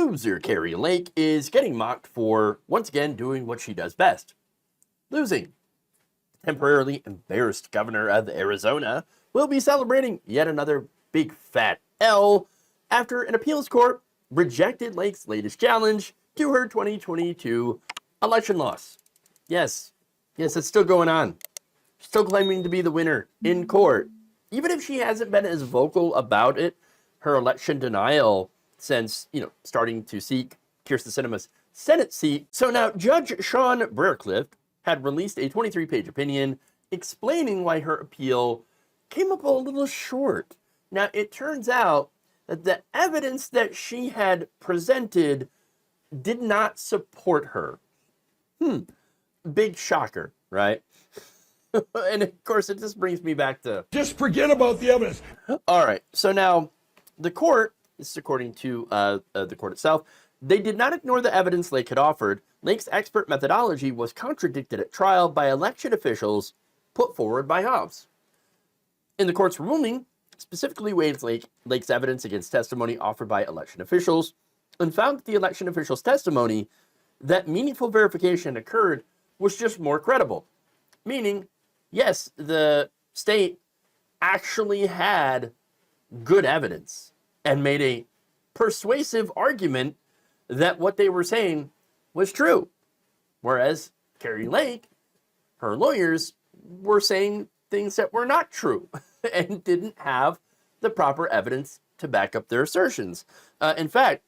loser Kari Lake is getting mocked for, once again, doing what she does best, losing. Temporarily embarrassed governor of Arizona will be celebrating yet another big fat L after an appeals court rejected Lake's latest challenge to her 2022 election loss. Yes, it's still going on. She's still claiming to be the winner in court. Even if she hasn't been as vocal about it, her election denial since, starting to seek Kyrsten Sinema's Senate seat. So now Judge Sean Brearcliff had released a 23-page opinion explaining why her appeal came up a little short. Now, it turns out that the evidence that she had presented did not support her. Big shocker, right? And of course, it just brings me back to... Just forget about the evidence. All right, so now the court, this is according to the court itself, they did not ignore the evidence Lake had offered. Lake's expert methodology was contradicted at trial by election officials put forward by Hobbs. In the court's ruling, specifically weighed Lake's evidence against testimony offered by election officials and found that the election officials' testimony that meaningful verification occurred was just more credible. Meaning, yes, the state actually had good evidence and made a persuasive argument that what they were saying was true. Whereas Kari Lake, her lawyers, were saying things that were not true and didn't have the proper evidence to back up their assertions. In fact,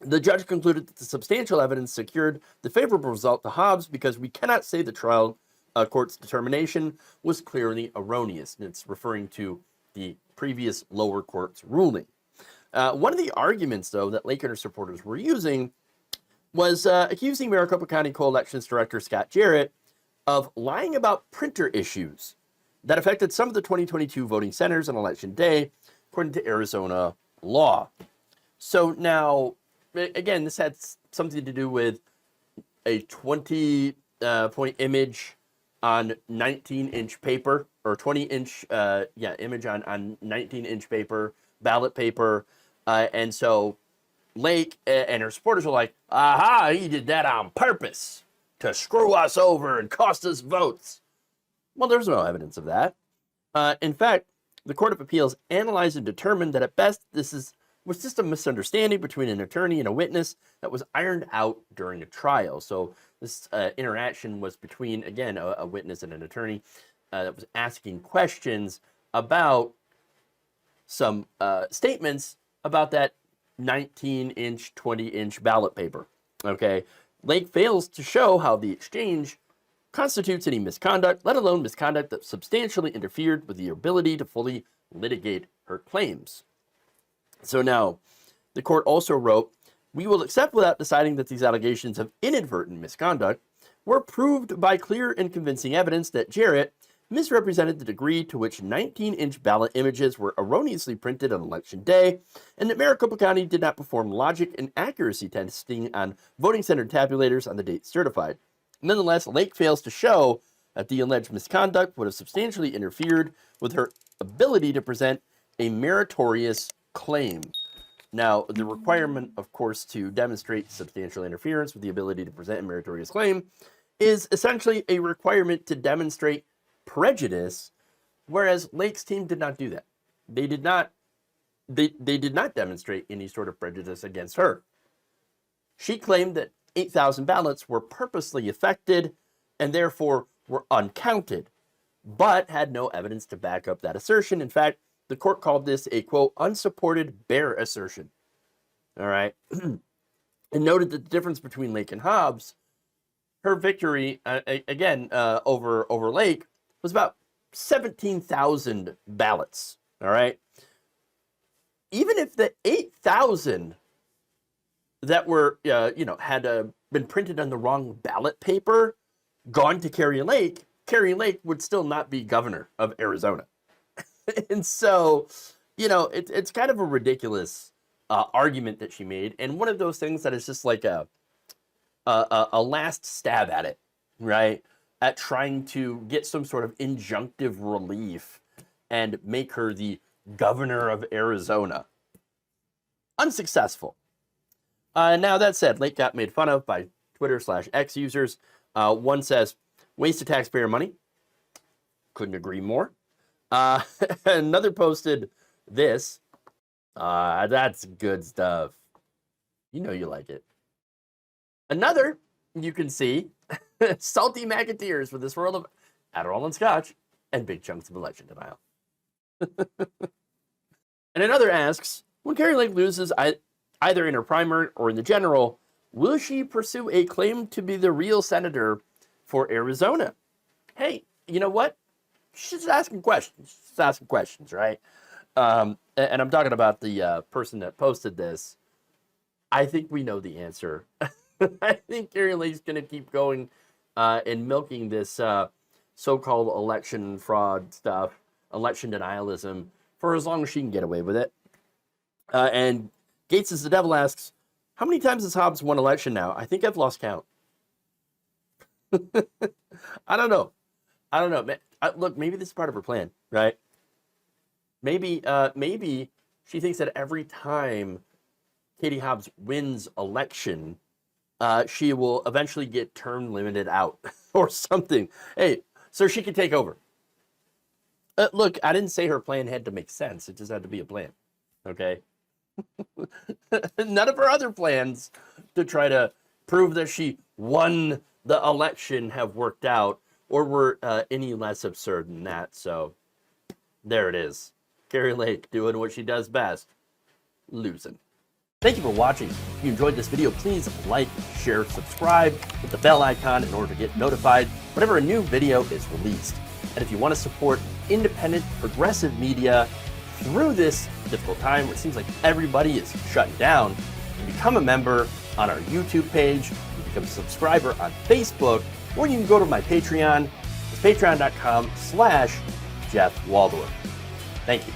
the judge concluded that the substantial evidence secured the favorable result to Hobbs because we cannot say the trial court's determination was clearly erroneous. And it's referring to the previous lower court's ruling. One of the arguments, though, that Lake and her supporters were using was accusing Maricopa County Co-elections Director Scott Jarrett of lying about printer issues that affected some of the 2022 voting centers on Election Day, according to Arizona law. So now, again, this had something to do with a 20-point image on 19-inch paper, or 20-inch image on 19-inch paper, ballot paper. And so Lake and her supporters were like, aha, he did that on purpose to screw us over and cost us votes. Well, there's no evidence of that. In fact, the Court of Appeals analyzed and determined that at best this was just a misunderstanding between an attorney and a witness that was ironed out during a trial. So this interaction was between, again, a witness and an attorney that was asking questions about some statements about that 19-inch, 20-inch ballot paper. Okay, Lake fails to show how the exchange constitutes any misconduct, let alone misconduct that substantially interfered with the ability to fully litigate her claims. So now, the court also wrote, we will accept without deciding that these allegations of inadvertent misconduct were proved by clear and convincing evidence that Jarrett misrepresented the degree to which 19-inch ballot images were erroneously printed on Election Day, and that Maricopa County did not perform logic and accuracy testing on voting center tabulators on the date certified. Nonetheless, Lake fails to show that the alleged misconduct would have substantially interfered with her ability to present a meritorious claim. Now, the requirement, of course, to demonstrate substantial interference with the ability to present a meritorious claim is essentially a requirement to demonstrate prejudice, whereas Lake's team did not do that. They did not demonstrate any sort of prejudice against her. She claimed that 8,000 ballots were purposely affected and therefore were uncounted, but had no evidence to back up that assertion. In fact, the court called this a, quote, unsupported bare assertion. All right. And noted that the difference between Lake and Hobbs, her victory, over Lake, was about 17,000 ballots. All right. Even if the 8,000 that were, had been printed on the wrong ballot paper gone to Kari Lake would still not be governor of Arizona. And so, it's kind of a ridiculous argument that she made, and one of those things that is just like a last stab at it, right? At trying to get some sort of injunctive relief and make her the governor of Arizona. Unsuccessful. Now, that said, Lake got made fun of by Twitter/X users. One says, waste of taxpayer money. Couldn't agree more. Another posted this. That's good stuff. You know you like it. Another, you can see, salty Macateers with this world of Adderall and Scotch and big chunks of election denial. And another asks, when Kari Lake loses either in her primary or in the general, will she pursue a claim to be the real senator for Arizona? Hey, you know what? She's just asking questions. She's asking questions, right? And I'm talking about the person that posted this. I think we know the answer. I think Kari Lake's going to keep going and milking this so-called election fraud stuff, election denialism, for as long as she can get away with it. And Gates is the Devil asks, how many times has Hobbs won election now? I think I've lost count. I don't know. Look, maybe this is part of her plan, right? Maybe she thinks that every time Katie Hobbs wins election, she will eventually get term limited out or something. Hey, so she can take over. Look, I didn't say her plan had to make sense. It just had to be a plan, okay? None of her other plans to try to prove that she won the election have worked out or were any less absurd than that. So there it is. Kari Lake doing what she does best, losing. Thank you for watching. If you enjoyed this video, please like, share, subscribe, hit the bell icon in order to get notified whenever a new video is released. And if you want to support independent, progressive media through this difficult time where it seems like everybody is shutting down, you can become a member on our YouTube page, you can become a subscriber on Facebook, or you can go to my Patreon. It's patreon.com/Jeff Waldorf. Thank you.